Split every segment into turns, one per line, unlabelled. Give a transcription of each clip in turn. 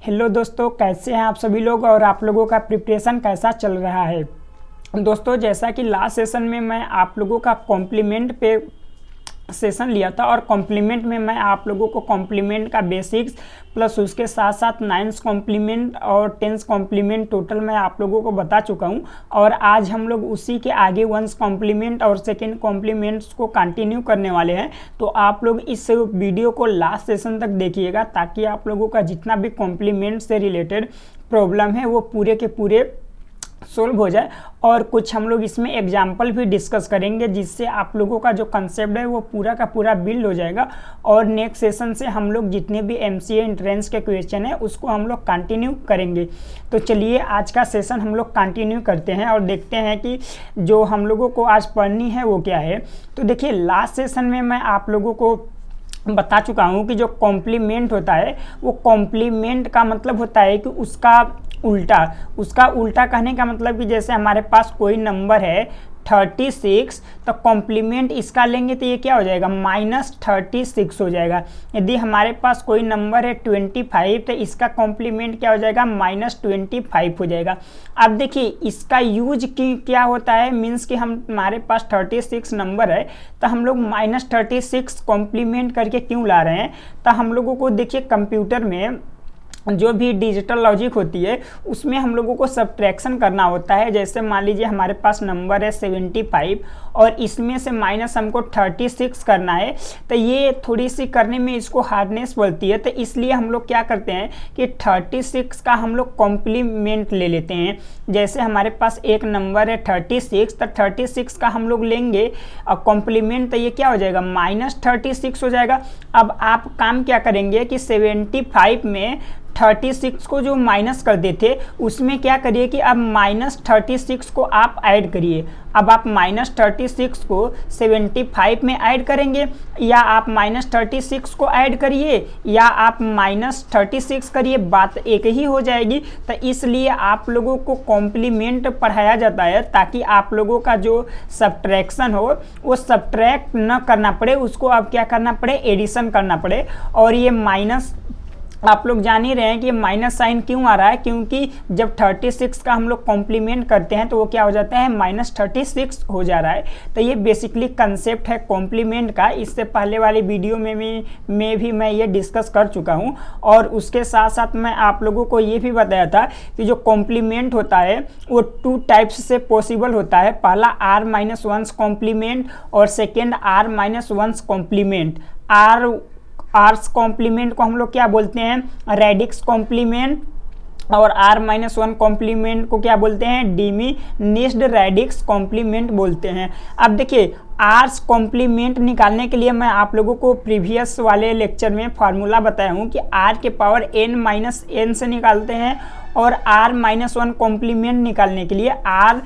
Hello दोस्तों, कैसे हैं आप सभी लोग और आप लोगों का प्रिपरेशन कैसा चल रहा है। दोस्तों, जैसा कि लास्ट सेशन में मैं आप लोगों का कॉम्प्लीमेंट पे सेशन लिया था और कॉम्प्लीमेंट में मैं आप लोगों को कॉम्प्लीमेंट का बेसिक्स प्लस उसके साथ साथ 9th कॉम्प्लीमेंट और 10th कॉम्प्लीमेंट टोटल मैं आप लोगों को बता चुका हूं। और आज हम लोग उसी के आगे 1st कॉम्प्लीमेंट और 2nd कॉम्प्लीमेंट्स को कंटिन्यू करने वाले हैं। तो आप लोग इस वीडियो को लास्ट सेशन तक देखिएगा ताकि आप लोगों का जितना भी कॉम्प्लीमेंट से रिलेटेड प्रॉब्लम है वो पूरे के पूरे सोल्व हो जाए। और कुछ हम लोग इसमें एग्जाम्पल भी डिस्कस करेंगे जिससे आप लोगों का जो कंसेप्ट है वो पूरा का पूरा बिल्ड हो जाएगा। और नेक्स्ट सेशन से हम लोग जितने भी एमसीए एंट्रेंस के क्वेश्चन है उसको हम लोग कंटिन्यू करेंगे। तो चलिए आज का सेशन हम लोग कंटिन्यू करते हैं और देखते हैं कि जो हम लोगों को आज पढ़नी है वो क्या है। तो देखिए, लास्ट सेशन में मैं आप लोगों को बता चुका हूँ कि जो कॉम्प्लीमेंट होता है वो कॉम्प्लीमेंट का मतलब होता है कि उसका उल्टा कहने का मतलब कि जैसे हमारे पास कोई नंबर है 36 तो कॉम्प्लीमेंट इसका लेंगे तो ये क्या हो जाएगा -36 हो जाएगा। यदि हमारे पास कोई नंबर है 25 तो इसका कॉम्प्लीमेंट क्या हो जाएगा -25 हो जाएगा। अब देखिए इसका यूज क्या होता है, मीन्स कि हमारे पास 36 नंबर है तो हम लोग -36 कॉम्प्लीमेंट करके क्यों ला रहे हैं। तो हम लोगों को देखिए कंप्यूटर में जो भी डिजिटल लॉजिक होती है उसमें हम लोगों को सब्ट्रैक्शन करना होता है। जैसे मान लीजिए हमारे पास नंबर है 75 और इसमें से माइनस हमको 36 करना है तो ये थोड़ी सी करने में इसको हार्डनेस बोलती है। तो इसलिए हम लोग क्या करते हैं कि 36 का हम लोग कॉम्प्लीमेंट ले लेते हैं। जैसे हमारे पास एक नंबर है 36 तो 36 का हम लोग लेंगे और कॉम्प्लीमेंट तो ये क्या हो जाएगा -36 हो जाएगा। अब आप काम क्या करेंगे कि 75 में 36 को जो माइनस कर देते उसमें क्या करिए कि अब -36 को आप ऐड करिए। अब आप -36 को 75 में ऐड करेंगे या आप -36 को ऐड करिए या आप -36 करिए, बात एक ही हो जाएगी। तो इसलिए आप लोगों को कॉम्प्लीमेंट पढ़ाया जाता है ताकि आप लोगों का जो सब्ट्रैक्शन हो वो सब्ट्रैक्ट न करना पड़े, उसको अब क्या करना पड़े, एडिशन करना पड़े। और ये माइनस आप लोग जान ही रहे हैं कि माइनस साइन क्यों आ रहा है, क्योंकि जब 36 का हम लोग कॉम्प्लीमेंट करते हैं तो वो क्या हो जाता है -36 हो जा रहा है। तो ये बेसिकली कंसेप्ट है कॉम्प्लीमेंट का। इससे पहले वाली वीडियो में भी मैं ये डिस्कस कर चुका हूँ। और उसके साथ साथ मैं आप लोगों को ये भी बताया था कि जो कॉम्प्लीमेंट होता है वो 2 टाइप्स से पॉसिबल होता है। पहला R-1 कॉम्प्लीमेंट और second R-1 complement. Hours complement को हम लोग क्या बोलते हैं, रेडिक्स कॉम्प्लीमेंट, और R-1 कॉम्प्लीमेंट को क्या बोलते हैं, डिमिनिश्ड रेडिक्स कॉम्प्लीमेंट बोलते हैं। अब देखिए आर्स कॉम्प्लीमेंट निकालने के लिए मैं आप लोगों को प्रीवियस वाले लेक्चर में फार्मूला बताया हूँ कि R के पावर n-n से निकालते हैं। और R-1 कॉम्प्लीमेंट निकालने के लिए R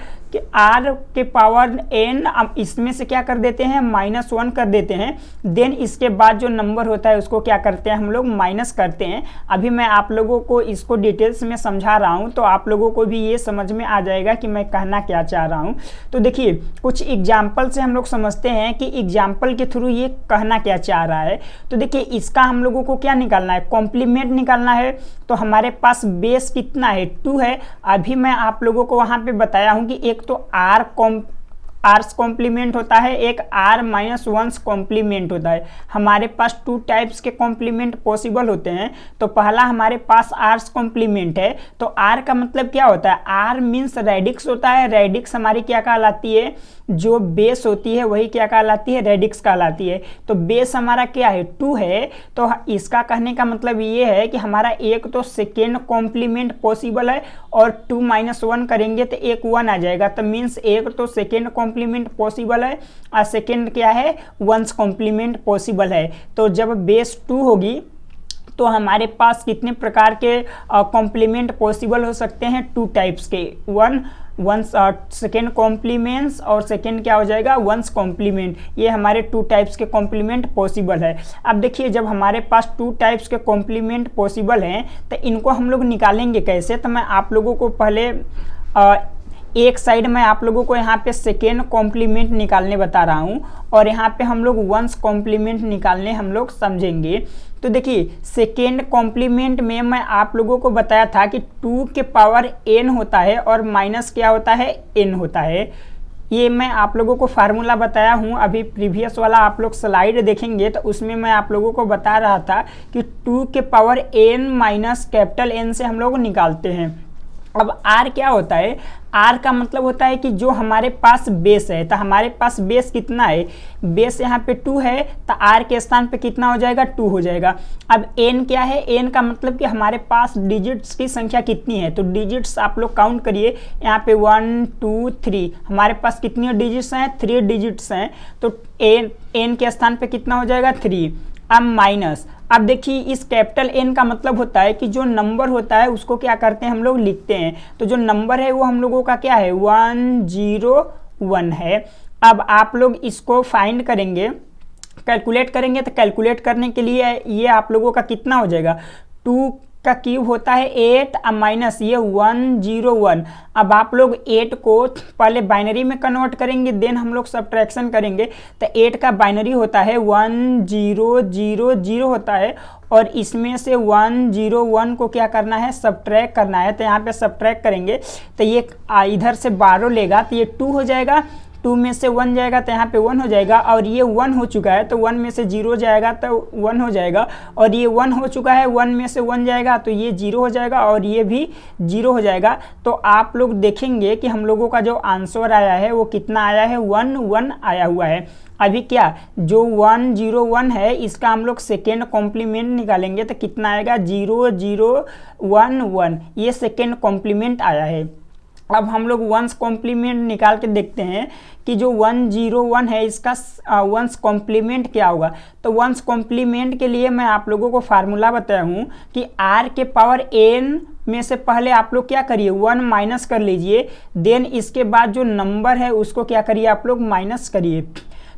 के पावर n अब इसमें से क्या कर देते हैं -1 कर देते हैं। देन इसके बाद जो नंबर होता है उसको क्या करते हैं हम लोग माइनस करते हैं। अभी मैं आप लोगों को इसको डिटेल्स में समझा रहा हूँ तो आप लोगों को भी ये समझ में आ जाएगा कि मैं कहना क्या चाह रहा हूँ। तो देखिए कुछ एग्जाम्पल से हम लोग समझते हैं कि एग्जाम्पल के थ्रू ये कहना क्या चाह रहा है। तो देखिए इसका हम लोगों को क्या निकालना है, कॉम्प्लीमेंट निकालना है। तो हमारे पास बेस कितना है, 2 है। अभी मैं आप लोगों को वहाँ पे बताया हूँ कि एक तो आर्स कॉम्प्लीमेंट होता है, एक R-1 कॉम्प्लीमेंट होता है। हमारे पास 2 टाइप्स के कॉम्प्लीमेंट पॉसिबल होते हैं। तो पहला हमारे पास आर्स कॉम्प्लीमेंट है। तो R का मतलब क्या होता है, R मीन्स रेडिक्स होता है। रेडिक्स हमारी क्या कहलाती है, जो बेस होती है वही क्या कहलाती है, रेडिक्स कहलाती है। तो बेस हमारा क्या है, 2 है। तो इसका कहने का मतलब ये है कि हमारा एक तो सेकेंड कॉम्प्लीमेंट पॉसिबल है और 2 - 1 करेंगे तो एक 1 आ जाएगा। तो मीन्स एक तो सेकेंड कॉम्प्लीमेंट पॉसिबल है और सेकेंड क्या है, 1 कॉम्प्लीमेंट पॉसिबल है। तो जब बेस 2 होगी तो हमारे पास कितने प्रकार के कॉम्प्लीमेंट पॉसिबल हो सकते हैं, 2 टाइप्स के, 1 सेकेंड कॉम्प्लीमेंट्स और सेकेंड क्या हो जाएगा 1 कॉम्प्लीमेंट। ये हमारे 2 टाइप्स के कॉम्प्लीमेंट पॉसिबल है। अब देखिए जब हमारे पास 2 टाइप्स के कॉम्प्लीमेंट पॉसिबल हैं तो इनको हम लोग निकालेंगे कैसे। तो मैं आप लोगों को पहले एक साइड मैं आप लोगों को यहाँ पे सेकेंड कॉम्प्लीमेंट निकालने बता रहा हूँ और यहाँ पे हम लोग वंस कॉम्प्लीमेंट निकालने हम लोग समझेंगे। तो देखिए सेकेंड कॉम्प्लीमेंट में मैं आप लोगों को बताया था कि 2 के पावर n होता है और माइनस क्या होता है, n होता है। ये मैं आप लोगों को फार्मूला बताया हूँ, अभी प्रीवियस वाला आप लोग स्लाइड देखेंगे तो उसमें मैं आप लोगों को बता रहा था कि 2 के power n minus capital N से हम लोग निकालते हैं। अब r क्या होता है, r का मतलब होता है कि जो हमारे पास बेस है, तो हमारे पास बेस कितना है, बेस यहाँ पे 2 है, तो r के स्थान पे कितना हो जाएगा, 2 हो जाएगा। अब n क्या है, n का मतलब कि हमारे पास डिजिट्स की संख्या कितनी है, तो डिजिट्स आप लोग काउंट करिए, यहाँ पे 1 2 3 हमारे पास कितनी डिजिट्स हैं, 3 डिजिट्स हैं, तो n के स्थान पे कितना हो जाएगा, 3। अब माइनस, अब देखिए इस कैपिटल N का मतलब होता है कि जो नंबर होता है उसको क्या करते हैं हम लोग लिखते हैं, तो जो नंबर है वो हम लोगों का क्या है 101 है। अब आप लोग इसको फाइंड करेंगे, कैलकुलेट करेंगे, तो कैलकुलेट करने के लिए ये आप लोगों का कितना हो जाएगा, 2 का क्यूब होता है 8 अब माइनस ये 101। अब आप लोग 8 को पहले बाइनरी में कन्वर्ट करेंगे, देन हम लोग सब्ट्रैक्शन करेंगे, तो 8 का बाइनरी होता है 1000 होता है और इसमें से 101 को क्या करना है, सब्ट्रैक्ट करना है। तो यहाँ पे सब्ट्रैक्ट करेंगे तो ये इधर से 12 लेगा तो ये 2 हो जाएगा, 2 में से 1 जाएगा तो यहाँ पे 1 हो जाएगा, और ये 1 हो चुका है तो 1 में से 0 जाएगा तो 1 हो जाएगा, और ये 1 हो चुका है 1 में से 1 जाएगा तो ये 0 हो जाएगा और ये भी 0 हो जाएगा। तो आप लोग देखेंगे कि हम लोगों का जो आंसर आया है वो कितना आया है, 1 आया हुआ है। अभी क्या जो 101 है इसका हम लोग सेकेंड कॉम्प्लीमेंट निकालेंगे तो कितना आएगा, 0011, ये सेकेंड कॉम्प्लीमेंट आया है। अब हम लोग वंस कॉम्प्लीमेंट निकाल के देखते हैं कि जो 101 है इसका वंस कॉम्प्लीमेंट क्या होगा। तो वंस कॉम्प्लीमेंट के लिए मैं आप लोगों को फार्मूला बताया हूँ कि r के पावर n में से पहले आप लोग क्या करिए 1 माइनस कर लीजिए, देन इसके बाद जो नंबर है उसको क्या करिए आप लोग माइनस करिए।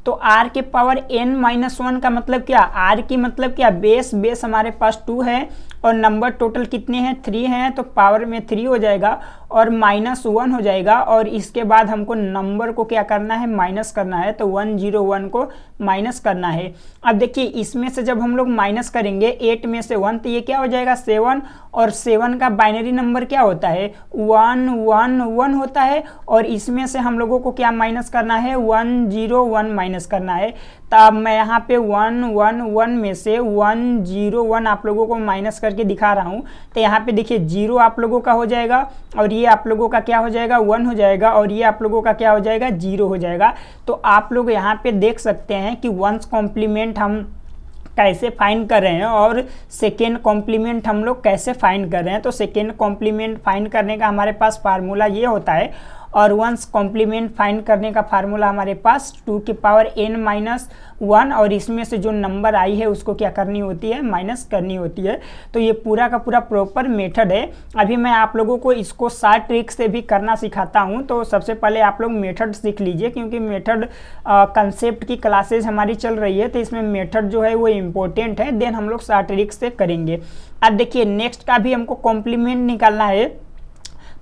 तो r के पावर n माइनस 1 का मतलब क्या, r की मतलब क्या, बेस हमारे पास 2 है और नंबर टोटल कितने हैं, 3 हैं, तो पावर में 3 हो जाएगा और माइनस 1 हो जाएगा, और इसके बाद हमको नंबर को क्या करना है, माइनस करना है, तो 101 को माइनस करना है। अब देखिए इसमें से जब हम लोग माइनस करेंगे 8 में से 1 तो ये क्या हो जाएगा 7, और 7 का बाइनरी नंबर क्या होता है 111 होता है, और इसमें से हम लोगों को क्या माइनस करना है 101 माइनस करना है। तब मैं यहाँ पे 111 में से 101 आप लोगों को माइनस करके दिखा रहा हूँ, तो यहाँ पे देखिए 0 आप लोगों का हो जाएगा और ये आप लोगों का क्या हो जाएगा 1 हो जाएगा, और ये आप लोगों का क्या हो जाएगा 0 हो जाएगा। तो आप लोग यहाँ पे देख सकते हैं कि वंस कॉम्प्लीमेंट हम कैसे फाइंड कर रहे हैं और सेकेंड कॉम्प्लीमेंट हम लोग कैसे फाइंड कर रहे हैं। तो सेकेंड कॉम्प्लीमेंट फाइंड करने का हमारे पास फार्मूला ये होता है, और वंस कॉम्प्लीमेंट फाइंड करने का फार्मूला हमारे पास 2 के पावर n माइनस 1, और इसमें से जो नंबर आई है उसको क्या करनी होती है, माइनस करनी होती है। तो ये पूरा का पूरा प्रॉपर मेथड है। अभी मैं आप लोगों को इसको शॉर्ट ट्रिक से भी करना सिखाता हूँ। तो सबसे पहले आप लोग मेथड सीख लीजिए, क्योंकि मेथड कंसेप्ट की क्लासेज हमारी चल रही है, तो इसमें मेथड जो है वो इम्पोर्टेंट है, देन हम लोग शॉर्ट ट्रिक से करेंगे। अब देखिए नेक्स्ट का भी हमको कॉम्प्लीमेंट निकालना है।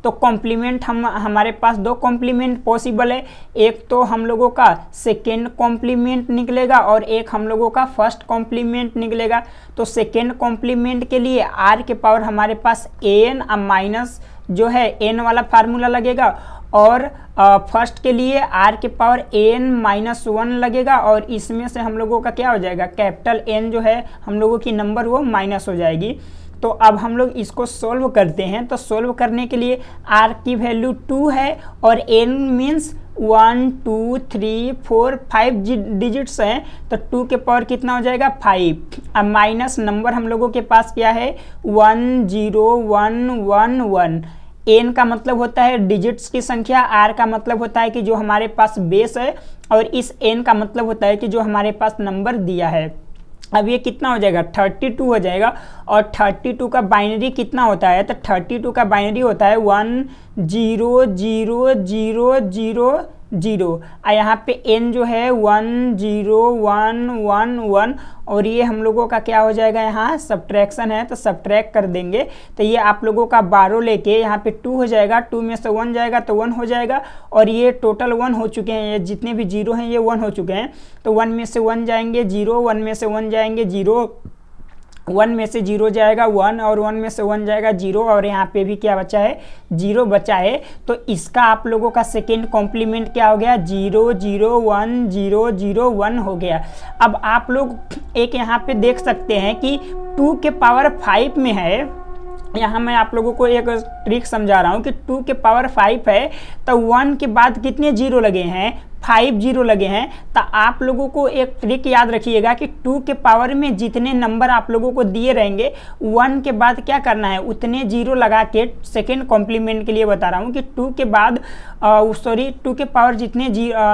तो कॉम्प्लीमेंट हमारे पास 2 कॉम्प्लीमेंट पॉसिबल है, एक तो हम लोगों का सेकेंड कॉम्प्लीमेंट निकलेगा और एक हम लोगों का फर्स्ट कॉम्प्लीमेंट निकलेगा। तो सेकेंड कॉम्प्लीमेंट के लिए r के पावर हमारे पास n माइनस जो है n वाला फार्मूला लगेगा, और फर्स्ट के लिए r के पावर n माइनस 1 लगेगा, और इसमें से हम लोगों का क्या हो जाएगा, कैपिटल N जो है हम लोगों की नंबर वो माइनस हो जाएगी। तो अब हम लोग इसको सोल्व करते हैं। तो सोल्व करने के लिए r की वैल्यू 2 है और n मीन्स 1 2 3 4 5 डिजिट्स हैं, तो 2 के पावर कितना हो जाएगा 5। अब माइनस नंबर हम लोगों के पास क्या है 10111। n का मतलब होता है डिजिट्स की संख्या, r का मतलब होता है कि जो हमारे पास बेस है, और इस n का मतलब होता है कि जो हमारे पास नंबर दिया है। अब ये कितना हो जाएगा 32 हो जाएगा, और 32 का बाइनरी कितना होता है, तो 32 का बाइनरी होता है 100000 0। और यहाँ पे n जो है 1 0 1 1 1, और ये हम लोगों का क्या हो जाएगा, यहाँ सब्ट्रैक्शन है तो सब्ट्रैक्ट कर देंगे। तो ये आप लोगों का 12 लेके यहाँ पे 2 हो जाएगा, 2 में से 1 जाएगा तो 1 हो जाएगा, और ये टोटल 1 हो चुके हैं, ये जितने भी 0 हैं ये 1 हो चुके हैं। तो 1 में से 1 जाएंगे 0, 1 में से 1 जाएंगे 0, 1 में से 0 जाएगा 1, और 1 में से 1 जाएगा 0, और यहाँ पे भी क्या बचा है, 0 बचा है। तो इसका आप लोगों का सेकेंड कॉम्प्लीमेंट क्या हो गया, 0 0 1 0 0 1 हो गया। अब आप लोग एक यहाँ पे देख सकते हैं कि 2 के पावर 5 में है, यहाँ मैं आप लोगों को एक ट्रिक समझा रहा हूँ कि 2 के पावर 5 है तो 1 के बाद कितने 0 लगे हैं, 5 0 लगे हैं। तो आप लोगों को एक ट्रिक याद रखिएगा कि 2 के पावर में जितने नंबर आप लोगों को दिए रहेंगे 1 के बाद क्या करना है, उतने 0 लगा के, सेकेंड कॉम्प्लीमेंट के लिए बता रहा हूँ कि 2 के बाद 2 के पावर जितने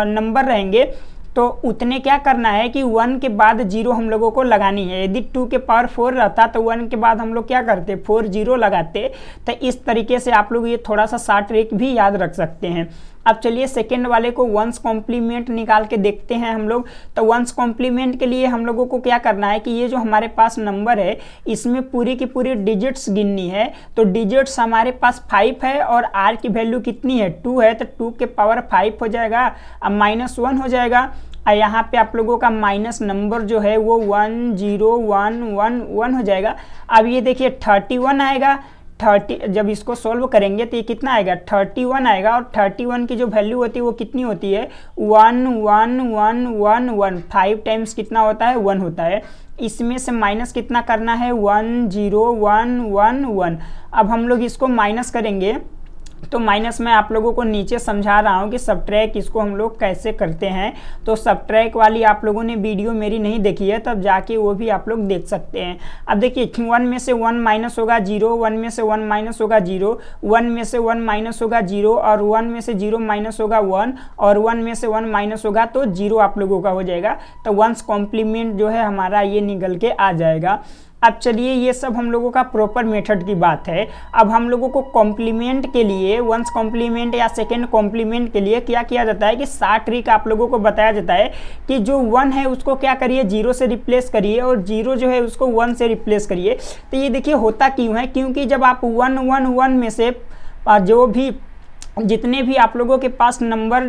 नंबर रहेंगे तो उतने क्या करना है कि 1 के बाद 0 हम लोगों को लगानी है। यदि 2 के पावर 4 रहता तो 1 के बाद हम लोग क्या करते, 4 0 लगाते। तो इस तरीके से आप लोग ये थोड़ा सा शॉर्ट ट्रिक भी याद रख सकते हैं। अब चलिए सेकेंड वाले को वंस कॉम्प्लीमेंट निकाल के देखते हैं हम लोग। तो वंस कॉम्प्लीमेंट के लिए हम लोगों को क्या करना है कि ये जो हमारे पास नंबर है इसमें पूरी की पूरी डिजिट्स गिननी है। तो डिजिट्स हमारे पास 5 है और r की वैल्यू कितनी है, 2 है, तो 2 के पावर 5 हो जाएगा, अब -1 हो जाएगा। और यहाँ पे आप लोगों का माइनस नंबर जो है वो 1 0 1 1 1 हो जाएगा। अब ये देखिए 31 आएगा, 30 जब इसको सोल्व करेंगे तो ये कितना आएगा, 31 आएगा, और 31 की जो वैल्यू होती है वो कितनी होती है, 1 1 1 1 1, 5 टाइम्स कितना होता है, 1 होता है। इसमें से माइनस कितना करना है, 1 0 1 1 1। अब हम लोग इसको माइनस करेंगे तो माइनस में आप लोगों को नीचे समझा रहा हूँ कि सब्ट्रैक्ट इसको हम लोग कैसे करते हैं। तो सब्ट्रैक्ट वाली आप लोगों ने वीडियो मेरी नहीं देखी है तब जाके वो भी आप लोग देख सकते हैं। अब देखिए 1 में से 1 माइनस होगा 0, 1 में से 1 माइनस होगा 0, 1 में से 1 माइनस होगा 0, और 1 में से 0 माइनस होगा 1, और 1 में से 1 माइनस होगा तो 0 आप लोगों का हो जाएगा। तो वंस कॉम्प्लीमेंट जो है हमारा ये निकल के आ जाएगा। अब चलिए ये सब हम लोगों का प्रॉपर मेथड की बात है। अब हम लोगों को कॉम्प्लीमेंट के लिए, वंस कॉम्प्लीमेंट या सेकेंड कॉम्प्लीमेंट के लिए क्या किया जाता है कि शॉर्ट ट्रिक आप लोगों को बताया जाता है कि जो 1 है उसको क्या करिए, 0 से रिप्लेस करिए, और 0 जो है उसको 1 से रिप्लेस करिए। तो ये देखिए होता क्यों है, क्योंकि जब आप 1 1 1 में से जो भी जितने भी आप लोगों के पास नंबर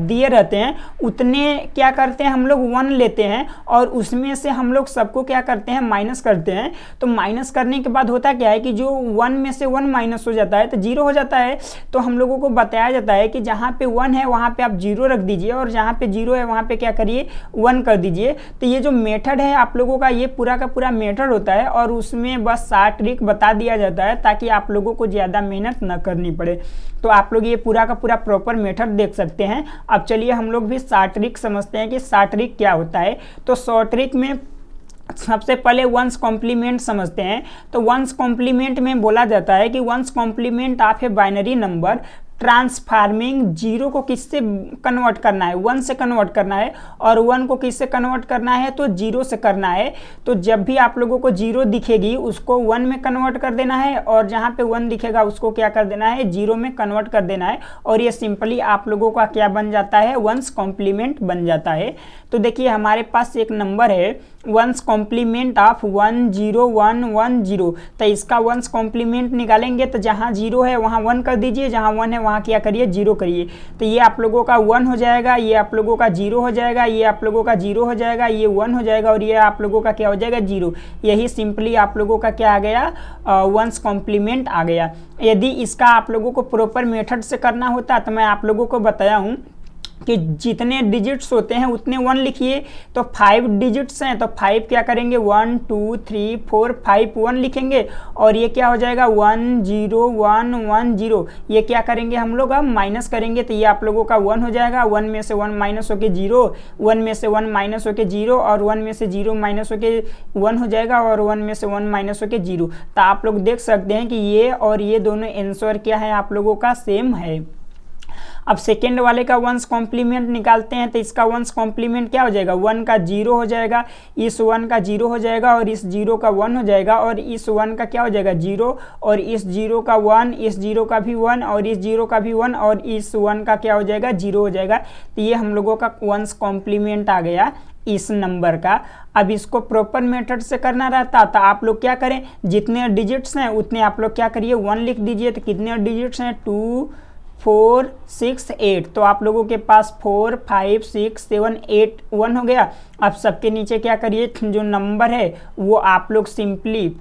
दिए रहते हैं उतने क्या करते हैं हम लोग 1 लेते हैं, और उसमें से हम लोग सबको क्या करते हैं, माइनस करते हैं। तो माइनस करने के बाद होता क्या है कि जो 1 में से 1 माइनस हो जाता है तो 0 हो जाता है। तो हम लोगों को बताया जाता है कि जहाँ पे 1 है वहाँ पे आप 0 रख दीजिए, और जहाँ पे 0 है वहाँ पे क्या करिए, 1 कर दीजिए। तो ये जो मेथड है आप लोगों का, ये पूरा का पूरा मेथड होता है, और उसमें बस शॉर्ट ट्रिक बता दिया जाता है ताकि आप लोगों को ज़्यादा मेहनत न करनी पड़े। तो आप लोग ये पूरा का पूरा प्रॉपर मेथड देख सकते हैं। अब चलिए हम लोग भी शॉर्ट ट्रिक समझते हैं कि शॉर्ट ट्रिक क्या होता है। तो शॉर्ट ट्रिक में सबसे पहले वंस कॉम्प्लीमेंट समझते हैं। तो वंस कॉम्प्लीमेंट में बोला जाता है कि ones complement of a binary number transforming 0 को किससे कन्वर्ट करना है, 1 से कन्वर्ट करना है, और 1 को किससे कन्वर्ट करना है, तो 0 से करना है। तो जब भी आप लोगों को 0 दिखेगी उसको 1 में कन्वर्ट कर देना है, और जहाँ पे 1 दिखेगा उसको क्या कर देना है, 0 में कन्वर्ट कर देना है, और ये सिंपली आप लोगों का क्या बन जाता है, वंस कॉम्प्लीमेंट बन जाता है। तो देखिए हमारे पास एक नंबर है वंस कॉम्प्लीमेंट ऑफ 1 0 1 1 0। तो इसका वंस कॉम्प्लीमेंट निकालेंगे तो जहाँ 0 है वहाँ 1 कर दीजिए, जहाँ 1 है वहाँ क्या करिए, 0 करिए। तो ये आप लोगों का 1 हो जाएगा, ये आप लोगों का 0 हो जाएगा, ये आप लोगों का 0 हो जाएगा, ये 1 हो जाएगा, और ये आप लोगों का क्या हो जाएगा, 0। यही सिंपली आप लोगों का क्या आ गया, वंस कॉम्प्लीमेंट आ गया। यदि इसका आप लोगों को प्रॉपर मेथड से करना होता तो मैं आप लोगों को बताया हूँ कि जितने डिजिट्स होते हैं उतने 1 लिखिए। तो 5 डिजिट्स हैं तो 5 क्या करेंगे, 1 2 3 4 5 1 लिखेंगे, और ये क्या हो जाएगा 1 0 1 1 0। ये क्या करेंगे हम लोग, अब माइनस करेंगे, तो ये आप लोगों का 1 हो जाएगा। 1 में से 1 माइनस होके 0, 1 में से 1 माइनस होके 0, और 1 में से 0 माइनस होके 1 हो जाएगा, और 1 में से 1 माइनस होके 0। तो आप लोग देख सकते हैं कि ये और ये दोनों आंसर क्या है आप लोगों का, सेम है। अब सेकेंड वाले का वंस कॉम्प्लीमेंट निकालते हैं तो इसका वंस कॉम्प्लीमेंट क्या हो जाएगा, 1 का 0 हो जाएगा, इस 1 का 0 हो जाएगा और इस 0 का 1 हो जाएगा और इस 1 का क्या हो जाएगा 0 और इस 0 का 1, इस 0 का भी 1 और इस 0 का भी 1 और इस 1 का क्या हो जाएगा 0 हो जाएगा। तो ये हम लोगों का वंस कॉम्प्लीमेंट आ गया इस नंबर का। अब इसको प्रॉपर मेथड से करना रहता तो आप लोग क्या करें, जितने डिजिट्स हैं उतने आप लोग क्या करिए 1 लिख दीजिए। तो कितने डिजिट्स हैं 2 4 6 8, तो आप लोगों के पास 4 5 6 7 8 1 हो गया। अब सबके नीचे क्या करिए, जो नंबर है वो आप लोग सिंपली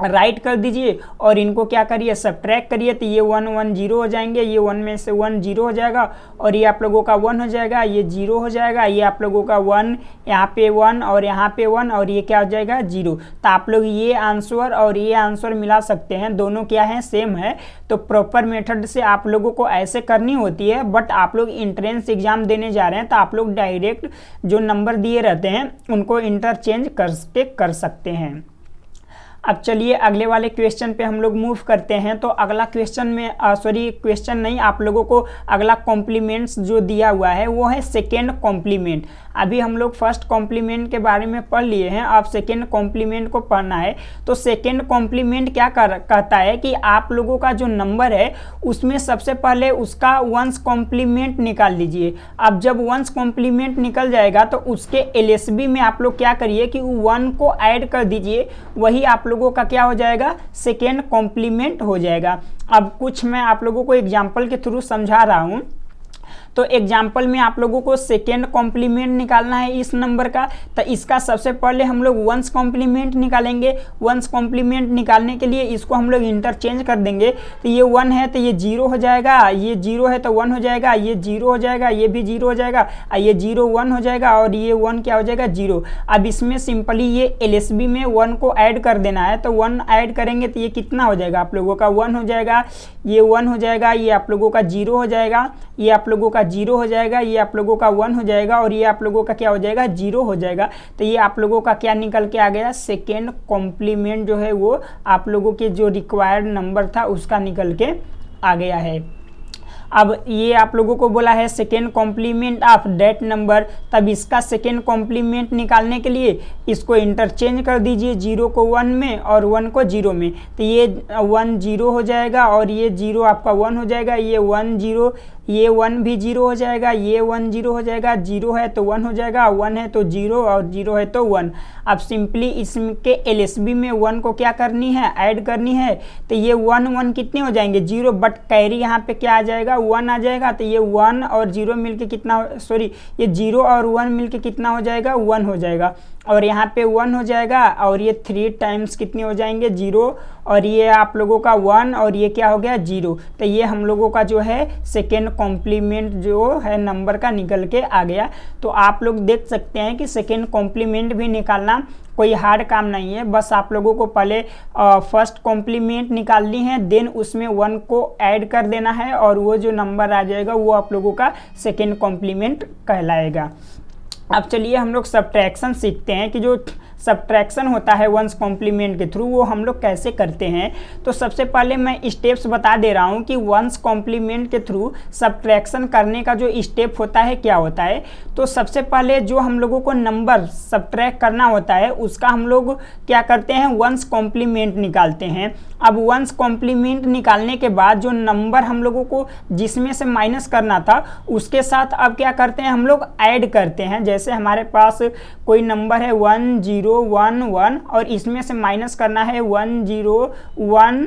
राइट कर दीजिए और इनको क्या करिए सब्ट्रैक्ट करिए। तो ये 1 1 0 हो जाएंगे, ये 1 में से 1 0 हो जाएगा और ये आप लोगों का 1 हो जाएगा, ये 0 हो जाएगा, ये आप लोगों का 1, यहाँ पे 1 और यहाँ पे 1 और ये क्या हो जाएगा 0। तो आप लोग ये आंसर और ये आंसर मिला सकते हैं, दोनों क्या है सेम है। तो प्रॉपर मेथड से आप लोगों को ऐसे करनी होती है, बट आप लोग इंट्रेंस एग्जाम देने जा रहे हैं तो आप लोग डायरेक्ट जो नंबर दिए रहते हैं उनको इंटरचेंज करके कर सकते हैं। अब चलिए अगले वाले क्वेश्चन पे हम लोग मूव करते हैं। तो अगला क्वेश्चन में क्वेश्चन नहीं, आप लोगों को अगला कॉम्प्लीमेंट्स जो दिया हुआ है वो है सेकेंड कॉम्प्लीमेंट। अभी हम लोग फर्स्ट कॉम्प्लीमेंट के बारे में पढ़ लिए हैं, अब सेकेंड कॉम्प्लीमेंट को पढ़ना है। तो सेकेंड कॉम्प्लीमेंट क्या कहता है कि आप लोगों का जो नंबर है उसमें सबसे पहले उसका वंस कॉम्प्लीमेंट निकाल लीजिए। अब जब वंस कॉम्प्लीमेंट निकल जाएगा तो उसके एलएसबी में आप लोग क्या करिए कि 1 को ऐड कर दीजिए, वही आप लोगों का क्या हो जाएगा सेकेंड कॉम्प्लीमेंट हो जाएगा। अब कुछ मैं आप लोगों को एग्जाम्पल के थ्रू समझा रहा हूँ। तो एग्जाम्पल में आप लोगों को सेकेंड कॉम्प्लीमेंट निकालना है इस नंबर का। तो इसका सबसे पहले हम लोग वंस कॉम्प्लीमेंट निकालेंगे। वंस कॉम्प्लीमेंट निकालने के लिए इसको हम लोग इंटरचेंज कर देंगे। तो ये 1 है तो ये 0 हो जाएगा, ये 0 है तो 1 हो जाएगा, ये 0 हो जाएगा, ये भी 0 हो जाएगा, ये 0 1 हो जाएगा और ये 1 क्या हो जाएगा 0। अब इसमें सिंपली ये एलएसबी में 1 को ऐड कर देना है। तो 1 ऐड करेंगे तो ये कितना हो जाएगा आप लोगों का 1 हो जाएगा, ये 1 हो जाएगा, ये आप लोगों का 0 हो जाएगा, ये आप लोगों का 0 हो जाएगा, ये आप लोगों का 1 हो जाएगा और ये आप लोगों का क्या हो जाएगा 0 हो जाएगा। तो ये आप लोगों का क्या निकल के आ गया सेकेंड कॉम्प्लीमेंट जो है वो आप लोगों के जो रिक्वायर्ड नंबर था उसका निकल के आ गया है। अब ये आप लोगों को बोला है second complement of that number. तब इसका सेकेंड कॉम्प्लीमेंट निकालने के लिए इसको इंटरचेंज कर दीजिए, 0 को 1 में और 1 को 0 में। तो ये 1 0 हो जाएगा और ये 0 आपका 1 हो जाएगा, ये 1 0, ये 1 भी 0 हो जाएगा, ये 1 0 हो जाएगा, 0 है तो 1 हो जाएगा, 1 है तो 0 और 0 है तो 1। अब सिंपली इसके एलएसबी में 1 को क्या करनी है ऐड करनी है। तो ये 1 1 कितने हो जाएंगे 0, बट कैरी यहाँ पे क्या आ जाएगा 1 आ जाएगा। तो ये 1 और 0 मिलके कितना, सॉरी ये 0 और 1 मिलके कितना हो जाएगा 1 हो जाएगा और यहाँ पे 1 हो जाएगा और ये 3 टाइम्स कितने हो जाएंगे 0 और ये आप लोगों का 1 और ये क्या हो गया 0। तो ये हम लोगों का जो है सेकेंड कॉम्प्लीमेंट जो है नंबर का निकल के आ गया। तो आप लोग देख सकते हैं कि सेकेंड कॉम्प्लीमेंट भी निकालना कोई हार्ड काम नहीं है, बस आप लोगों को पहले फर्स्ट कॉम्प्लीमेंट निकालनी है, देन उसमें 1 को ऐड कर देना है और वो जो नंबर आ जाएगा वो आप लोगों का सेकेंड कॉम्प्लीमेंट कहलाएगा। अब चलिए हम लोग सब्ट्रैक्शन सीखते हैं कि जो सब्ट्रैक्शन होता है वंस कॉम्प्लीमेंट के थ्रू वो हम लोग कैसे करते हैं। तो सबसे पहले मैं स्टेप्स बता दे रहा हूँ कि वंस कॉम्प्लीमेंट के थ्रू सब्ट्रैक्शन करने का जो स्टेप होता है क्या होता है। तो सबसे पहले जो हम लोगों को नंबर सब्ट्रैक्ट करना होता है उसका हम लोग क्या करते हैं वंस कॉम्प्लीमेंट निकालते हैं। अब वंस कॉम्प्लीमेंट निकालने के बाद जो नंबर हम लोगों को जिसमें से माइनस करना था उसके साथ अब क्या करते हैं हम लोग ऐड करते हैं। जैसे हमारे पास कोई नंबर है 1 0 1 1 और इसमें से माइनस करना है 1 0 1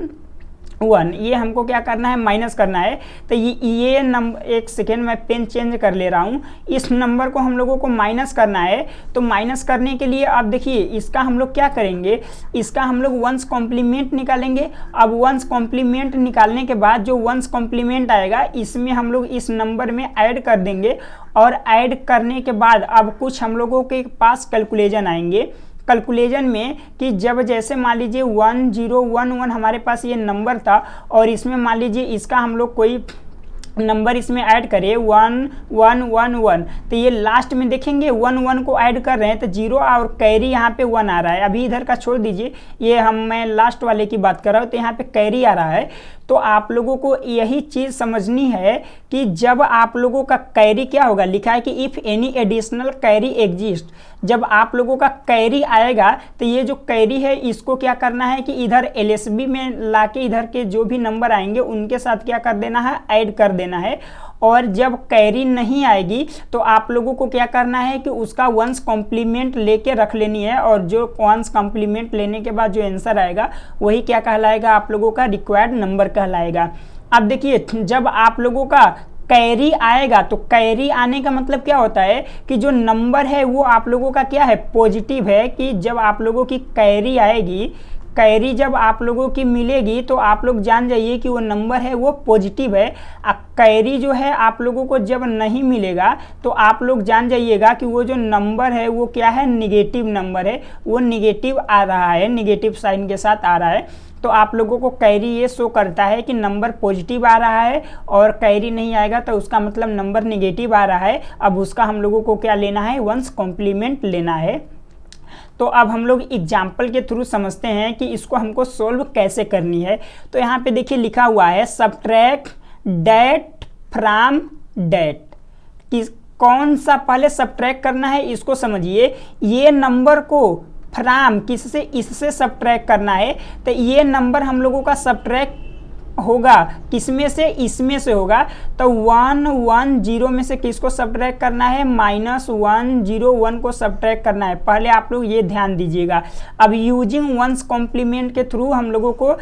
1, ये हमको क्या करना है माइनस करना है। तो ये नंबर, एक सेकेंड मैं पेन चेंज कर ले रहा हूँ, इस नंबर को हम लोगों को माइनस करना है। तो माइनस करने के लिए आप देखिए इसका हम लोग क्या करेंगे, इसका हम लोग वंस कॉम्प्लीमेंट निकालेंगे। अब वंस कॉम्प्लीमेंट निकालने के बाद जो वंस कॉम्प्लीमेंट आएगा इसमें हम लोग इस नंबर में ऐड कर देंगे और ऐड करने के बाद अब कुछ हम लोगों के पास कैलकुलेशन आएंगे। कैलकुलेशन में कि जब जैसे मान लीजिए 1 0 1 1 हमारे पास ये नंबर था और इसमें मान लीजिए इसका हम लोग कोई नंबर इसमें ऐड करें 1 1 1 1, तो ये लास्ट में देखेंगे 1 1 को ऐड कर रहे हैं तो 0 और कैरी यहाँ पे 1 आ रहा है। अभी इधर का छोड़ दीजिए, ये मैं लास्ट वाले की बात कर रहा हूँ, तो यहाँ पे कैरी आ रहा है। तो आप लोगों को यही चीज़ समझनी है कि जब आप लोगों का कैरी क्या होगा, लिखा है कि if any additional carry exist, जब आप लोगों का कैरी आएगा तो ये जो कैरी है इसको क्या करना है कि इधर एलएसबी में लाके इधर के जो भी नंबर आएंगे उनके साथ क्या कर देना है, ऐड कर देना है। और जब कैरी नहीं आएगी तो आप लोगों को क्या करना है कि उसका वंस कॉम्प्लीमेंट लेके रख लेनी है, और जो वंस कॉम्प्लीमेंट लेने के बाद जो आंसर आएगा वही क्या कहलाएगा, आप लोगों का रिक्वायर्ड नंबर कहलाएगा। अब देखिए जब आप लोगों का कैरी आएगा तो कैरी आने का मतलब क्या होता है कि जो नंबर है वो आप लोगों का क्या है, पॉजिटिव है। कि जब आप लोगों की कैरी आएगी, कैरी जब आप लोगों की मिलेगी तो आप लोग जान जाइए कि वो नंबर है वो पॉजिटिव है। कैरी जो है आप लोगों को जब नहीं मिलेगा तो आप लोग जान जाइएगा कि वो जो नंबर है वो क्या है, निगेटिव नंबर है, वो निगेटिव आ रहा है, निगेटिव साइन के साथ आ रहा है। तो आप लोगों को कैरी ये शो करता है कि नंबर पॉजिटिव आ रहा है, और कैरी नहीं आएगा तो उसका मतलब नंबर निगेटिव आ रहा है। अब उसका हम लोगों को क्या लेना है, वंस कॉम्प्लीमेंट लेना है। तो अब हम लोग एग्जाम्पल के थ्रू समझते हैं कि इसको हमको सोल्व कैसे करनी है। तो यहाँ पे देखिए लिखा हुआ है सब्ट्रैक्ट डेट फ्रॉम डेट। कि कौन सा पहले सब्ट्रैक्ट करना है इसको समझिए। ये नंबर को फ्रॉम किससे, इससे सब्ट्रैक्ट करना है, तो ये नंबर हम लोगों का सब्ट्रैक्ट होगा किसमें से, इसमें से होगा। तो 1 1 0 में से किसको सब्ट्रैक्ट करना है, -1 0 1 को सब्ट्रैक्ट करना है। पहले आप लोग ये ध्यान दीजिएगा। अब यूजिंग वंस कॉम्प्लीमेंट के थ्रू हम लोगों को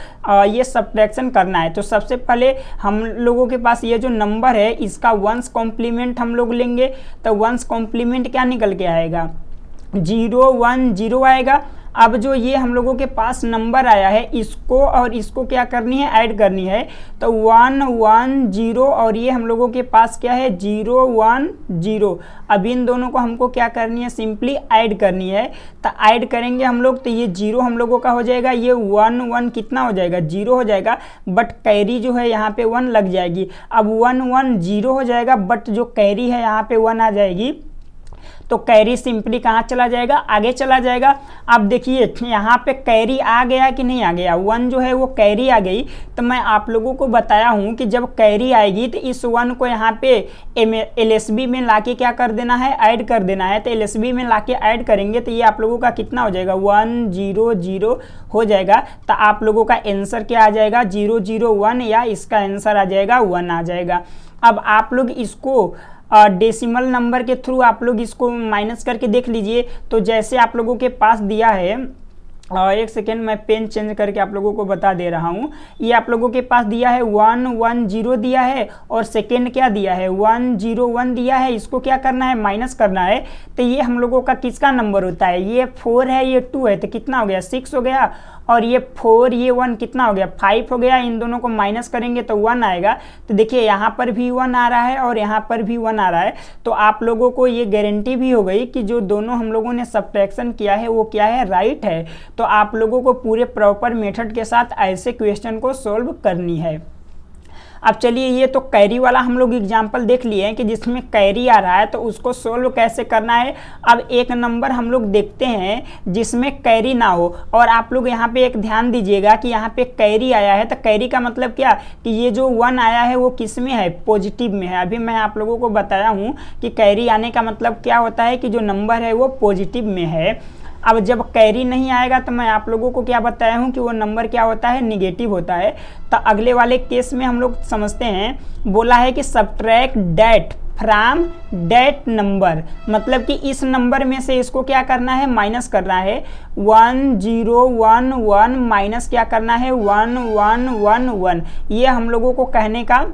ये सब्ट्रैक्शन करना है। तो सबसे पहले हम लोगों के पास ये जो नंबर है इसका वंस कॉम्प्लीमेंट हम लोग लेंगे। तो वंस कॉम्प्लीमेंट क्या निकल के आएगा, 0 1 0 आएगा। अब जो ये हम लोगों के पास नंबर आया है इसको और इसको क्या करनी है, ऐड करनी है। तो 1 1 0 और ये हम लोगों के पास क्या है, 0 1 0। अब इन दोनों को हमको क्या करनी है, सिंपली ऐड करनी है। तो ऐड करेंगे हम लोग तो ये 0 हम लोगों का हो जाएगा, ये 1 1 कितना हो जाएगा, 0 हो जाएगा। बट कैरी जो है यहाँ पे 1 लग जाएगी। अब 1 1 0 हो जाएगा, बट जो कैरी है यहाँ पे 1 आ जाएगी। तो कैरी सिंपली कहाँ चला जाएगा, आगे चला जाएगा। अब देखिए यहाँ पे कैरी आ गया कि नहीं आ गया, 1 जो है वो कैरी आ गई। तो मैं आप लोगों को बताया हूँ कि जब कैरी आएगी तो इस 1 को यहाँ पे एलएसबी में लाके क्या कर देना है, ऐड कर देना है। तो एलएसबी में लाके ऐड करेंगे तो ये आप लोगों का कितना हो जाएगा, 1 0 0 हो जाएगा। तो आप लोगों का आंसर क्या आ जाएगा, 0 0 1, या इसका आंसर आ जाएगा 1 आ जाएगा। अब आप लोग इसको डेसिमल नंबर के थ्रू आप लोग इसको माइनस करके देख लीजिए। तो जैसे आप लोगों के पास दिया है, एक सेकेंड मैं पेन चेंज करके आप लोगों को बता दे रहा हूँ। ये आप लोगों के पास दिया है 1 1 0 दिया है, और सेकेंड क्या दिया है, 1 0 1 दिया है। इसको क्या करना है, माइनस करना है। तो ये हम लोगों का किसका नंबर होता है, ये 4 है, ये 2 है, तो कितना हो गया, 6 हो गया। और ये 4 ये 1 कितना हो गया, 5 हो गया। इन दोनों को माइनस करेंगे तो 1 आएगा। तो देखिए यहाँ पर भी 1 आ रहा है और यहाँ पर भी 1 आ रहा है। तो आप लोगों को ये गारंटी भी हो गई कि जो दोनों हम लोगों ने सब्ट्रैक्शन किया है वो क्या है, राइट है। तो आप लोगों को पूरे प्रॉपर मेथड के साथ ऐसे क्वेश्चन को सॉल्व करनी है। अब चलिए ये तो कैरी वाला हम लोग एग्जाम्पल देख लिए हैं कि जिसमें कैरी आ रहा है तो उसको सोल्व कैसे करना है। अब एक नंबर हम लोग देखते हैं जिसमें कैरी ना हो, और आप लोग यहाँ पे एक ध्यान दीजिएगा कि यहाँ पे कैरी आया है। तो कैरी का मतलब क्या कि ये जो 1 आया है वो किस में है, पॉजिटिव में है। अभी मैं आप लोगों को बताया हूँ कि कैरी आने का मतलब क्या होता है कि जो नंबर है वो पॉजिटिव में है। अब जब कैरी नहीं आएगा तो मैं आप लोगों को क्या बताया हूँ कि वो नंबर क्या होता है, निगेटिव होता है। तो अगले वाले केस में हम लोग समझते हैं, बोला है कि subtract that from that number, मतलब कि इस नंबर में से इसको क्या करना है, माइनस करना है। 1 0 1 1 माइनस क्या करना है, 1 1 1 1। ये हम लोगों को कहने का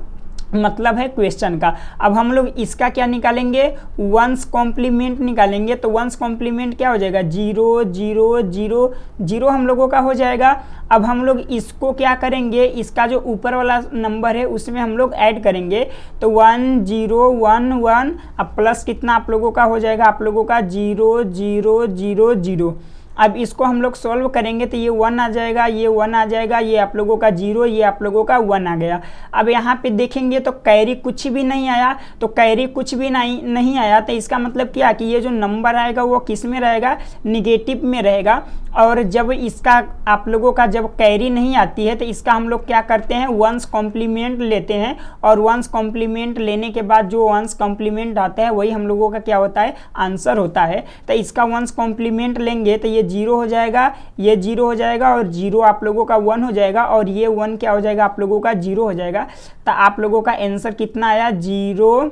मतलब है क्वेश्चन का। अब हम लोग इसका क्या निकालेंगे, वंस कॉम्प्लीमेंट निकालेंगे। तो वंस कॉम्प्लीमेंट क्या हो जाएगा, 0 0 0 0 हम लोगों का हो जाएगा। अब हम लोग इसको क्या करेंगे, इसका जो ऊपर वाला नंबर है उसमें हम लोग ऐड करेंगे। तो 1 0 1 1, अब प्लस कितना आप लोगों का हो जाएगा, आप लोगों का 0 0 0 0। अब इसको हम लोग सॉल्व करेंगे तो ये 1 आ जाएगा, ये 1 आ जाएगा, ये आप लोगों का 0, ये आप लोगों का 1 आ गया। अब यहाँ पे देखेंगे तो कैरी कुछ भी नहीं आया, तो कैरी कुछ भी नहीं आया तो इसका मतलब क्या कि ये जो नंबर आएगा वो किस में रहेगा, निगेटिव में रहेगा। और जब इसका आप लोगों का जब कैरी नहीं आती है तो इसका हम लोग क्या करते हैं, वंस कॉम्प्लीमेंट लेते हैं, और वंस कॉम्प्लीमेंट लेने के बाद जो वंस कॉम्प्लीमेंट आता है वही हम लोगों का क्या होता है, आंसर होता है। तो इसका वंस कॉम्प्लीमेंट लेंगे तो ये 0 हो जाएगा, ये 0 हो जाएगा, और 0 आप लोगों का 1 हो जाएगा, और ये 1 क्या हो जाएगा, आप लोगों का 0 हो जाएगा। तो आप लोगों का आंसर कितना आया, 0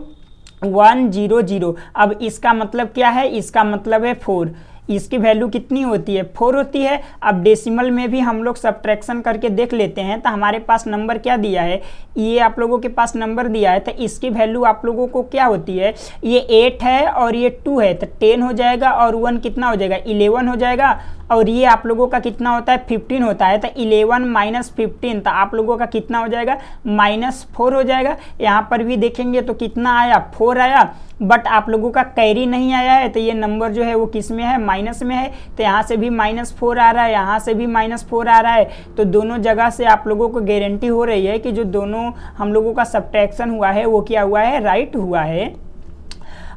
1 0 0। अब इसका मतलब क्या है, इसका मतलब है 4। इसकी वैल्यू कितनी होती है, 4 होती है। अब डेसिमल में भी हम लोग सब्ट्रैक्शन करके देख लेते हैं, तो हमारे पास नंबर क्या दिया है, ये आप लोगों के पास नंबर दिया है, तो इसकी वैल्यू आप लोगों को क्या होती है, ये 8 है और ये 2 है, तो 10 हो जाएगा, और 1 कितना हो जाएगा, 11 हो जाएगा, और ये आप लोगों का कितना होता है, 15 होता है। तो 11 माइनस 15 तो आप लोगों का कितना हो जाएगा, -4 हो जाएगा। यहाँ पर भी देखेंगे तो कितना आया, 4 आया, बट आप लोगों का कैरी नहीं आया है, तो ये नंबर जो है वो किस में है, माइनस में है। तो यहाँ से भी -4 आ रहा है, यहाँ से भी -4 आ रहा है, तो दोनों जगह से आप लोगों को गारंटी हो रही है कि जो दोनों हम लोगों का सब्ट्रैक्शन हुआ है वो क्या हुआ है, राइट हुआ है।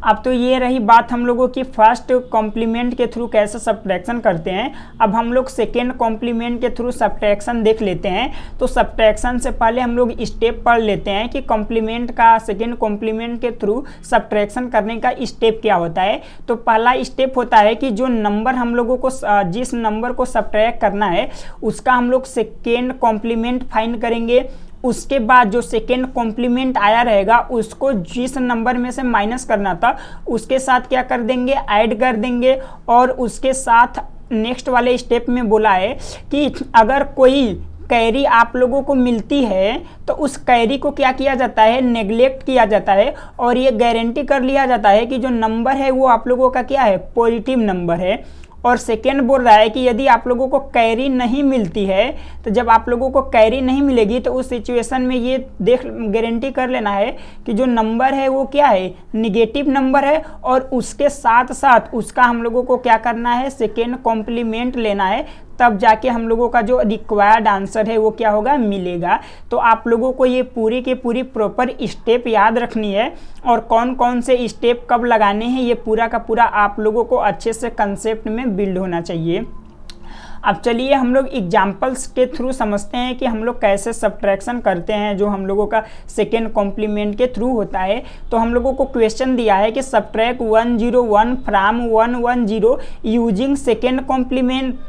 अब तो ये रही बात हम लोगों की फर्स्ट कॉम्प्लीमेंट के थ्रू कैसे सब्ट्रैक्शन करते हैं। अब हम लोग सेकेंड कॉम्प्लीमेंट के थ्रू सब्ट्रैक्शन देख लेते हैं। तो सब्ट्रैक्शन से पहले हम लोग स्टेप पढ़ लेते हैं कि कॉम्प्लीमेंट का, सेकेंड कॉम्प्लीमेंट के थ्रू सब्ट्रैक्शन करने का स्टेप क्या होता है। तो पहला स्टेप होता है कि जो नंबर हम लोगों को, जिस नंबर को सब्ट्रैक्ट करना है उसका हम लोग सेकेंड कॉम्प्लीमेंट फाइंड करेंगे। उसके बाद जो सेकेंड कॉम्प्लीमेंट आया रहेगा उसको जिस नंबर में से माइनस करना था उसके साथ क्या कर देंगे, ऐड कर देंगे। और उसके साथ नेक्स्ट वाले स्टेप में बोला है कि अगर कोई कैरी आप लोगों को मिलती है तो उस कैरी को क्या किया जाता है, नेग्लेक्ट किया जाता है, और ये गारंटी कर लिया जाता है कि जो नंबर है वो आप लोगों का क्या है, पॉजिटिव नंबर है। और सेकेंड बोल रहा है कि यदि आप लोगों को कैरी नहीं मिलती है, तो जब आप लोगों को कैरी नहीं मिलेगी तो उस सिचुएशन में ये गारंटी कर लेना है कि जो नंबर है वो क्या है, निगेटिव नंबर है, और उसके साथ साथ उसका हम लोगों को क्या करना है, सेकेंड कॉम्प्लीमेंट लेना है, तब जाके हम लोगों का जो रिक्वायर्ड आंसर है वो क्या होगा, मिलेगा। तो आप लोगों को ये पूरी की पूरी प्रॉपर स्टेप याद रखनी है, और कौन कौन से स्टेप कब लगाने हैं ये पूरा का पूरा आप लोगों को अच्छे से कंसेप्ट में बिल्ड होना चाहिए। अब चलिए हम लोग एग्जाम्पल्स के थ्रू समझते हैं कि हम लोग कैसे सब्ट्रैक्शन करते हैं जो हम लोगों का सेकेंड कॉम्प्लीमेंट के थ्रू होता है। तो हम लोगों को क्वेश्चन दिया है कि subtract 101 from 110 using second complement.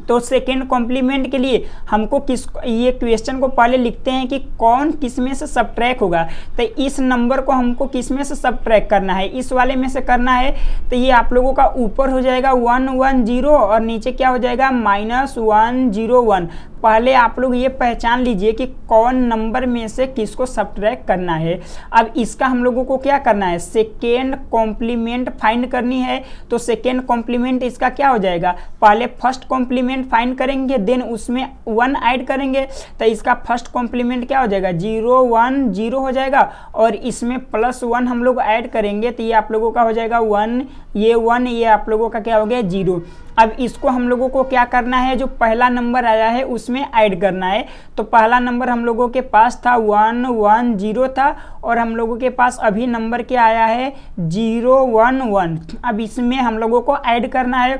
तो सेकेंड कॉम्प्लीमेंट के लिए हमको ये क्वेश्चन को पहले लिखते हैं कि कौन किस में से सब्ट्रैक्ट होगा। तो इस नंबर को हमको किस में से सब्ट्रैक्ट करना है, इस वाले में से करना है। तो ये आप लोगों का ऊपर हो जाएगा 110 और नीचे क्या हो जाएगा, -101। पहले आप लोग ये पहचान लीजिए कि कौन नंबर में से किसको सब्ट्रैक्ट करना है। अब इसका हम लोगों को क्या करना है, सेकेंड कॉम्प्लीमेंट फाइंड करनी है। तो सेकेंड कॉम्प्लीमेंट इसका क्या हो जाएगा, पहले फर्स्ट कॉम्प्लीमेंट फाइंड करेंगे, देन उसमें 1 ऐड करेंगे। तो इसका फर्स्ट कॉम्प्लीमेंट क्या हो जाएगा, 0 1 0 हो जाएगा, और इसमें +1 हम लोग ऐड करेंगे तो ये आप लोगों का हो जाएगा 1, ये 1, ये आप लोगों का क्या हो गया 0। अब इसको हम लोगों को क्या करना है, जो पहला नंबर आया है उसमें ऐड करना है। तो पहला नंबर हम लोगों के पास था 110 था, और हम लोगों के पास अभी नंबर क्या आया है 011। अब इसमें हम लोगों को ऐड करना है।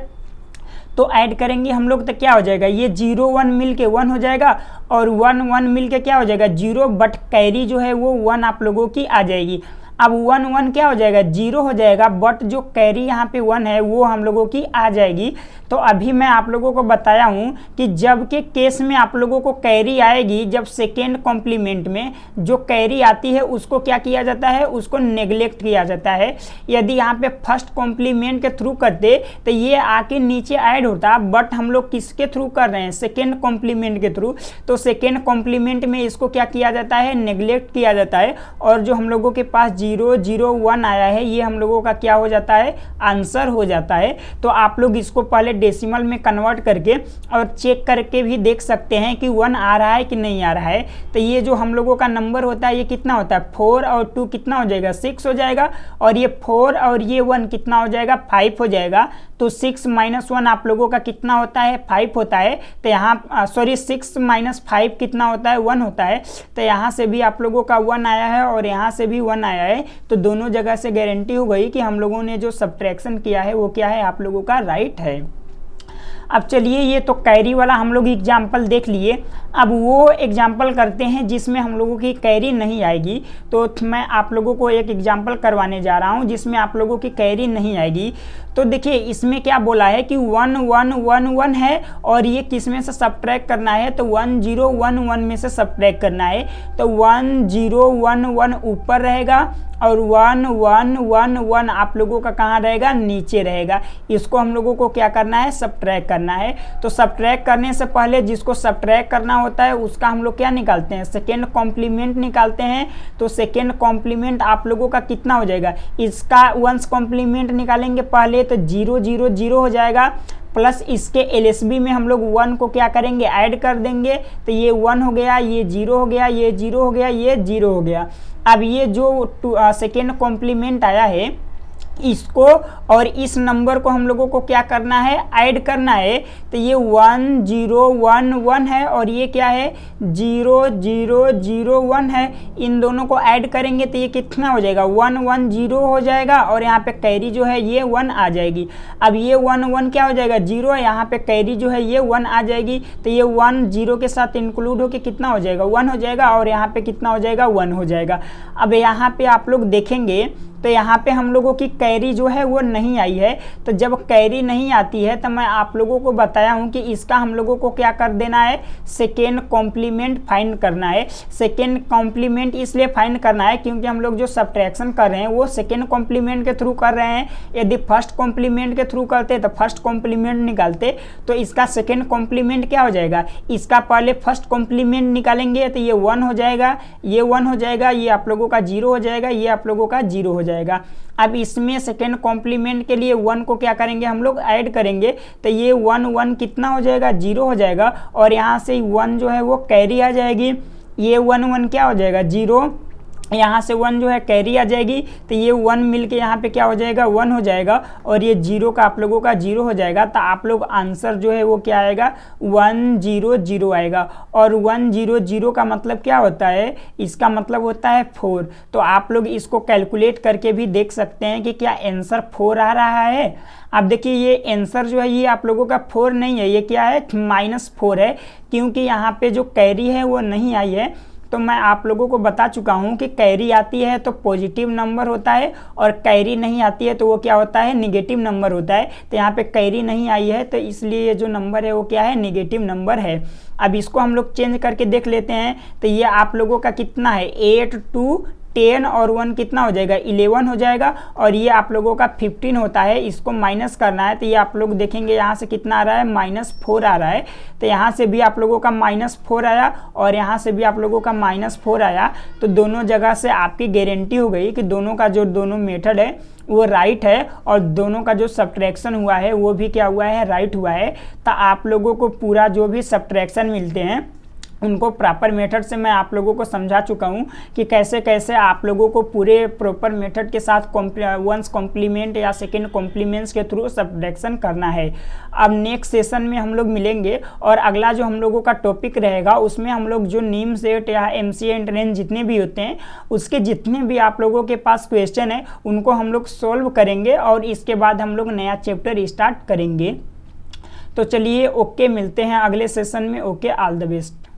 तो ऐड करेंगे हम लोग तो क्या हो जाएगा, ये 0 1 मिल के 1 हो जाएगा, और 1 1 मिल के क्या हो जाएगा 0, बट कैरी जो है वो 1 आप लोगों की आ जाएगी। अब 1 1 क्या हो जाएगा, 0 हो जाएगा, बट जो कैरी यहाँ पे 1 है वो हम लोगों की आ जाएगी। तो अभी मैं आप लोगों को बताया हूँ कि जब के केस में आप लोगों को कैरी आएगी, जब सेकेंड कॉम्प्लीमेंट में जो कैरी आती है उसको क्या किया जाता है, उसको नेग्लेक्ट किया जाता है। यदि यहाँ पे फर्स्ट कॉम्प्लीमेंट के थ्रू करते तो ये आके नीचे ऐड होता, बट हम लोग किसके थ्रू कर रहे हैं, सेकेंड कॉम्प्लीमेंट के थ्रू। तो सेकेंड कॉम्प्लीमेंट में इसको क्या किया जाता है, नेग्लेक्ट किया जाता है, और जो हम लोगों के पास 0 0 1 आया है ये हम लोगों का क्या हो जाता है, आंसर हो जाता है। तो आप लोग इसको पहले डेसिमल में कन्वर्ट करके और चेक करके भी देख सकते हैं कि 1 आ रहा है कि नहीं आ रहा है। तो ये जो हम लोगों का नंबर होता है ये कितना होता है, 4 और 2 कितना हो जाएगा, 6 हो जाएगा, और ये 4 और ये 1 कितना हो जाएगा, 5 हो जाएगा। तो 6 - 1 आप लोगों का कितना होता है, 5 होता है। तो यहाँ सॉरी 6 - 5 कितना होता है, 1 होता है। तो यहाँ से भी आप लोगों का 1 आया है और यहाँ से भी 1 आया है। तो दोनों जगह से गारंटी हो गई कि हम लोगों ने जो सब्ट्रैक्शन किया है वो क्या है, आप लोगों का राइट है। अब चलिए ये तो कैरी वाला हम लोग एग्जाम्पल देख लिए। अब वो एग्जाम्पल करते हैं जिसमें हम लोगों की कैरी नहीं आएगी। तो मैं आप लोगों को एक एग्जाम्पल करवाने जा रहा हूँ जिसमें आप लोगों की कैरी नहीं आएगी। तो देखिए इसमें क्या बोला है कि 1 1 1 1 है और ये किस में से सब्ट्रैक्ट करना है, तो 1 0 1 1 में से सब्ट्रैक्ट करना है। तो 1 0 1 1 ऊपर रहेगा और 1 1 1 1 आप लोगों का कहाँ रहेगा, नीचे रहेगा। इसको हम लोगों को क्या करना है, सब्ट्रैक्ट करना है। तो सब्ट्रैक्ट करने से पहले जिसको सब्ट्रैक्ट करना होता है उसका हम लोग क्या निकालते हैं, सेकेंड कॉम्प्लीमेंट निकालते हैं। तो सेकेंड कॉम्प्लीमेंट आप लोगों का कितना हो जाएगा, इसका वंस कॉम्प्लीमेंट निकालेंगे पहले तो 0 0 0 हो जाएगा, प्लस इसके एलएसबी में हम लोग 1 को क्या करेंगे, ऐड कर देंगे। तो ये 1 हो गया, ये 0 हो गया, ये 0 हो गया, ये 0 हो गया। अब ये जो सेकेंड कॉम्प्लीमेंट आया है इसको और इस नंबर को हम लोगों को क्या करना है, ऐड करना है। तो ये 1 0 1 1 है और ये क्या है, 0 0 0 1 है। इन दोनों को ऐड करेंगे तो ये कितना हो जाएगा, 1 1 0 हो जाएगा और यहाँ पे कैरी जो है ये 1 आ जाएगी। अब ये 1 1 क्या हो जाएगा, 0, यहाँ पे कैरी जो है ये 1 आ जाएगी। तो ये 1 0 के साथ इंक्लूड होके कितना हो जाएगा, 1 हो जाएगा और यहाँ पे कितना हो जाएगा, 1 हो जाएगा। अब यहाँ पे आप लोग देखेंगे तो यहाँ पे हम लोगों की कैरी जो है वो नहीं आई है। तो जब कैरी नहीं आती है तो मैं आप लोगों को बताया हूँ कि इसका हम लोगों को क्या कर देना है, सेकेंड कॉम्प्लीमेंट फाइंड करना है। सेकेंड कॉम्प्लीमेंट इसलिए फाइंड करना है क्योंकि हम लोग जो सब्ट्रैक्शन कर रहे हैं वो सेकेंड कॉम्प्लीमेंट के थ्रू कर रहे हैं। यदि फर्स्ट कॉम्प्लीमेंट के थ्रू करते तो फर्स्ट कॉम्प्लीमेंट निकालते, तो इसका सेकेंड कॉम्प्लीमेंट क्या हो जाएगा, इसका पहले फर्स्ट कॉम्प्लीमेंट निकालेंगे तो ये 1 हो जाएगा, ये 1 हो जाएगा, ये आप लोगों का 0 हो जाएगा, ये आप लोगों का 0 हो जाएगा। अब इसमें सेकेंड कॉम्प्लीमेंट के लिए 1 को क्या करेंगे, हम लोग ऐड करेंगे। तो ये 1 1 कितना हो जाएगा, 0 हो जाएगा और यहाँ से 1 जो है वो कैरी आ जाएगी। ये 1 1 क्या हो जाएगा, 0, यहाँ से 1 जो है कैरी आ जाएगी। तो ये 1 मिलके यहाँ पे क्या हो जाएगा, 1 हो जाएगा और ये 0 का आप लोगों का 0 हो जाएगा। तो आप लोग आंसर जो है वो क्या आएगा, 1 0 0 आएगा। और 1 0 0 का मतलब क्या होता है, इसका मतलब होता है 4। तो आप लोग इसको कैलकुलेट करके भी देख सकते हैं कि क्या आंसर 4 आ रहा है। अब देखिए ये आंसर जो है ये आप लोगों का 4 नहीं है, ये क्या है, -4 है, क्योंकि यहाँ पे जो कैरी है वो नहीं आई है। तो मैं आप लोगों को बता चुका हूँ कि कैरी आती है तो पॉजिटिव नंबर होता है और कैरी नहीं आती है तो वो क्या होता है, निगेटिव नंबर होता है। तो यहाँ पे कैरी नहीं आई है तो इसलिए ये जो नंबर है वो क्या है, निगेटिव नंबर है। अब इसको हम लोग चेंज करके देख लेते हैं। तो ये आप लोगों का कितना है, 8 2 10 और 1 कितना हो जाएगा, 11 हो जाएगा। और ये आप लोगों का 15 होता है, इसको माइनस करना है। तो ये आप लोग देखेंगे यहाँ से कितना आ रहा है, -4 आ रहा है। तो यहाँ से भी आप लोगों का -4 आया और यहाँ से भी आप लोगों का -4 आया। तो दोनों जगह से आपकी गारंटी हो गई कि दोनों का जो दोनों मेथड है वो राइट है और दोनों का जो सब्ट्रैक्शन हुआ है वो भी क्या हुआ है, राइट हुआ है। तो आप लोगों को पूरा जो भी सब्ट्रैक्शन मिलते हैं उनको प्रॉपर मेथड से मैं आप लोगों को समझा चुका हूँ कि कैसे कैसे आप लोगों को पूरे प्रॉपर मेथड के साथ वंस कॉम्प्लीमेंट या सेकेंड कॉम्प्लीमेंट्स के थ्रू सब्ट्रैक्शन करना है। अब नेक्स्ट सेशन में हम लोग मिलेंगे और अगला जो हम लोगों का टॉपिक रहेगा उसमें हम लोग जो नीम सेट या एमसीए एंट्रेंस जितने भी होते हैं उसके जितने भी आप लोगों के पास क्वेश्चन है उनको हम लोग सॉल्व करेंगे और इसके बाद हम लोग नया चैप्टर स्टार्ट करेंगे। तो चलिए ओके, मिलते हैं अगले सेशन में। Okay, all the best.